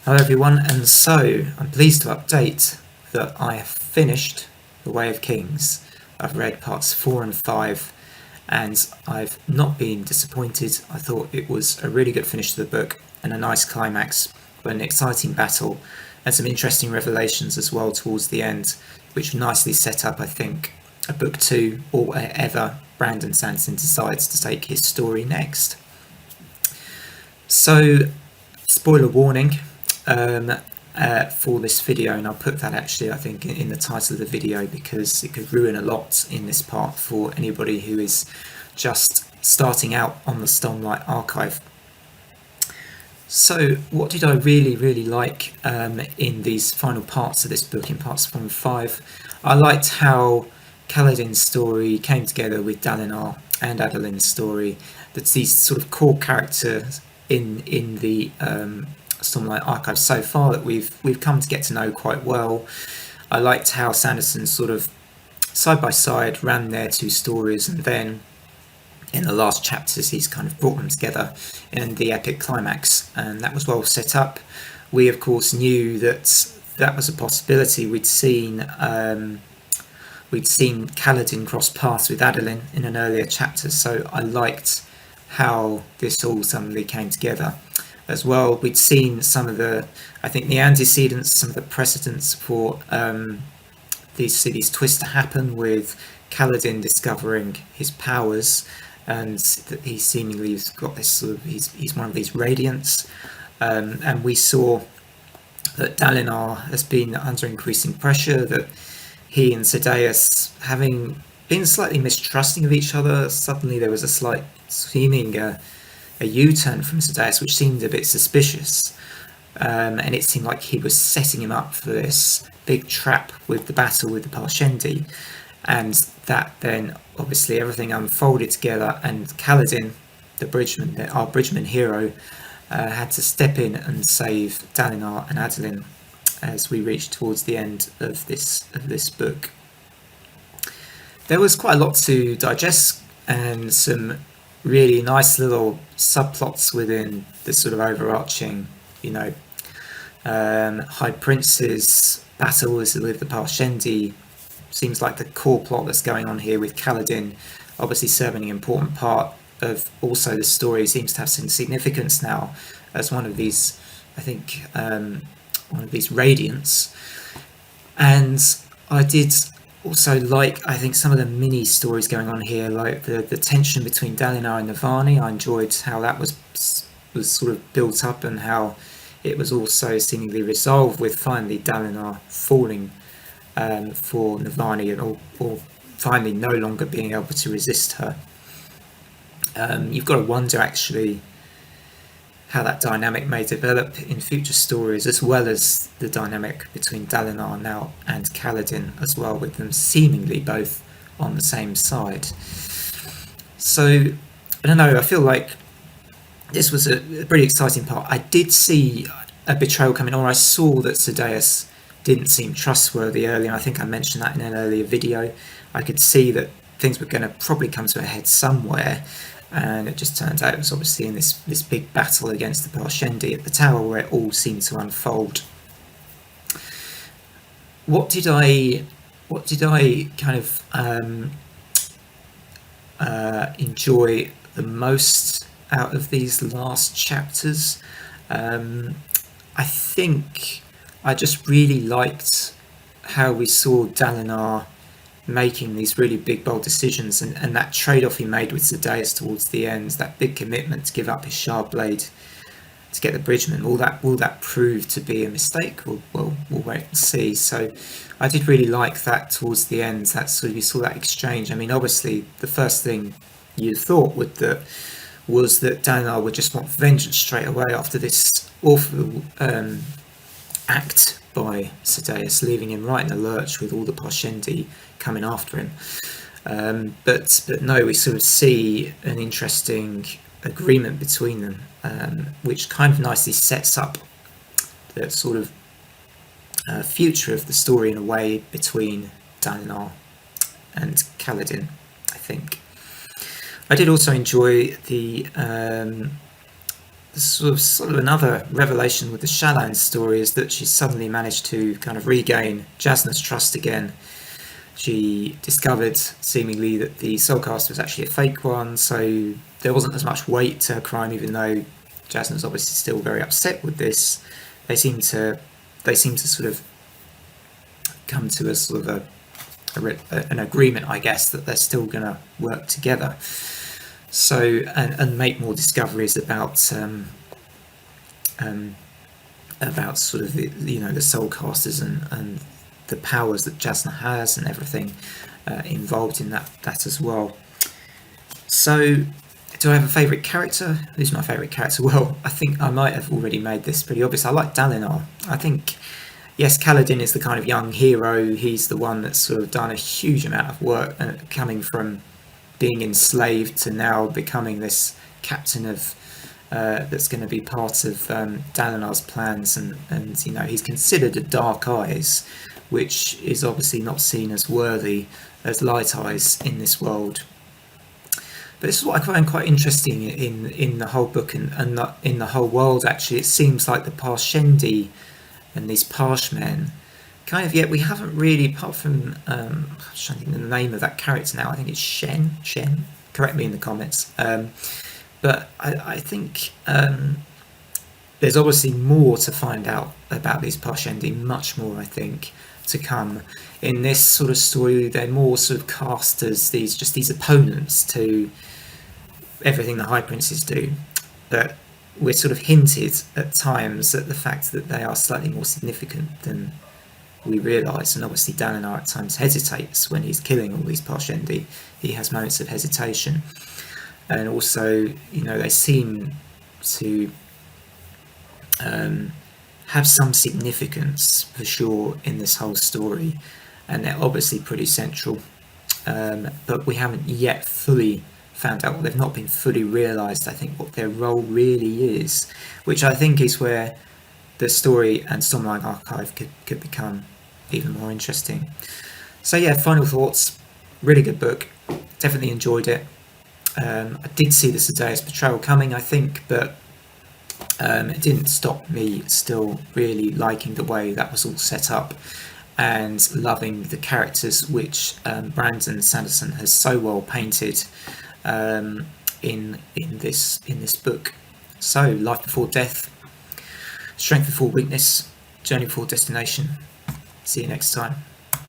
Hello everyone, and so I'm pleased to update that I have finished The Way of Kings. I've read parts 4 and 5 and I've not been disappointed. I thought it was a really good finish to the book and a nice climax, but an exciting battle and some interesting revelations as well towards the end, which nicely set up, I think, a book 2 or wherever Brandon Sanderson decides to take his story next. So, spoiler warning for this video, and I'll put that actually I think in the title of the video because it could ruin a lot in this part for anybody who is just starting out on the Stormlight Archive. So what did I really like in these final parts of this book, in parts 4 and 5? I liked how Kaladin's story came together with Dalinar and Adeline's story. That's these sort of core characters in the Stormlight Archive so far that we've come to get to know quite well. I liked how Sanderson sort of side by side ran their two stories, and then in the last chapters he's kind of brought them together in the epic climax, and that was well set up. We of course knew that that was a possibility. We'd seen Kaladin cross paths with Adeline in an earlier chapter, so I liked how this all suddenly came together. As well, we'd seen some of the, I think, the antecedents, some of the precedents for these twists to happen, with Kaladin discovering his powers, and that he seemingly has got this sort of, he's one of these radiants, and we saw that Dalinar has been under increasing pressure, that he and Sadeas, having been slightly mistrusting of each other, suddenly there was a slight seeming a U-turn from Sadeas, which seemed a bit suspicious, and it seemed like he was setting him up for this big trap with the battle with the Parshendi, and that then obviously everything unfolded together, and Kaladin, our bridgeman hero, had to step in and save Dalinar and Adeline as we reached towards the end of this book. There was quite a lot to digest and some really nice little subplots within the sort of overarching, High Prince's battle with the Parshendi. Seems like the core plot that's going on here, with Kaladin obviously serving an important part of also the story. Seems to have some significance now as one of these, I think, one of these radiants. And I did also like, I think, some of the mini stories going on here, like the tension between Dalinar and Navani. I enjoyed how that was sort of built up, and how it was also seemingly resolved with finally Dalinar falling for Navani, or finally no longer being able to resist her. You've got to wonder actually how that dynamic may develop in future stories, as well as the dynamic between Dalinar now and Kaladin as well, with them seemingly both on the same side. So, I don't know, I feel like this was a pretty exciting part. I did see a betrayal coming on. I saw that Sadeas didn't seem trustworthy earlier. I think I mentioned that in an earlier video. I could see that things were going to probably come to a head somewhere, and it just turns out it was obviously in this big battle against the Parshendi at the tower where it all seemed to unfold. What did I kind of enjoy the most out of these last chapters? I think I just really liked how we saw Dalinar making these really big, bold decisions, and that trade-off he made with Sadeas towards the end, that big commitment to give up his shard blade to get the bridgeman. Will that prove to be a mistake? We'll wait and see. So I did really like that towards the end. That sort of, you saw that exchange. I mean, obviously the first thing you thought was that Dalinar would just want vengeance straight away after this awful act by Sadeas, leaving him right in the lurch with all the Parshendi coming after him. But no, we sort of see an interesting agreement between them, which kind of nicely sets up the sort of future of the story in a way between Dalinar and Kaladin, I think. I did also enjoy the sort of another revelation with the Shallan story is that she's suddenly managed to kind of regain Jasnah's trust again. She discovered seemingly that the Soulcast was actually a fake one, so there wasn't as much weight to her crime, even though Jasnah's obviously still very upset with this. They seem to sort of come to a sort of an agreement, I guess, that they're still going to work together. So and make more discoveries about sort of the Soulcasters and the powers that Jasnah has and everything involved in that as well. So, do I have a favourite character? Who's my favourite character? Well, I think I might have already made this pretty obvious. I like Dalinar. I think, yes, Kaladin is the kind of young hero. He's the one that's sort of done a huge amount of work, coming from being enslaved to now becoming this captain of that's going to be part of Dalinar's plans, and he's considered a Dark Eyes, which is obviously not seen as worthy as Light Eyes in this world. But this is what I find quite interesting in the whole book and in the whole world. Actually, it seems like the Parshendi and these Parshmen, kind of, yet we haven't really, apart from I'm trying to think of the name of that character now. I think it's Shen. Correct me in the comments. But I think there's obviously more to find out about these Parshendi, much more, I think, to come. In this sort of story, they're more sort of cast as these opponents to everything the High Princes do. But we're sort of hinted at times at the fact that they are slightly more significant than we realise, and obviously Dalinar at times hesitates when he's killing all these Parshendi. He has moments of hesitation. And also, they seem to have some significance for sure in this whole story, and they're obviously pretty central, but we haven't yet fully found out, they've not been fully realised, I think, what their role really is, which I think is where the story and Stormlight Archive could become even more interesting. So yeah, final thoughts, really good book, definitely enjoyed it. I did see the Sadeas betrayal coming, I think, but it didn't stop me still really liking the way that was all set up and loving the characters which Brandon Sanderson has so well painted in this book. So, Life Before Death, Strength Before Weakness, Journey Before Destination. See you next time.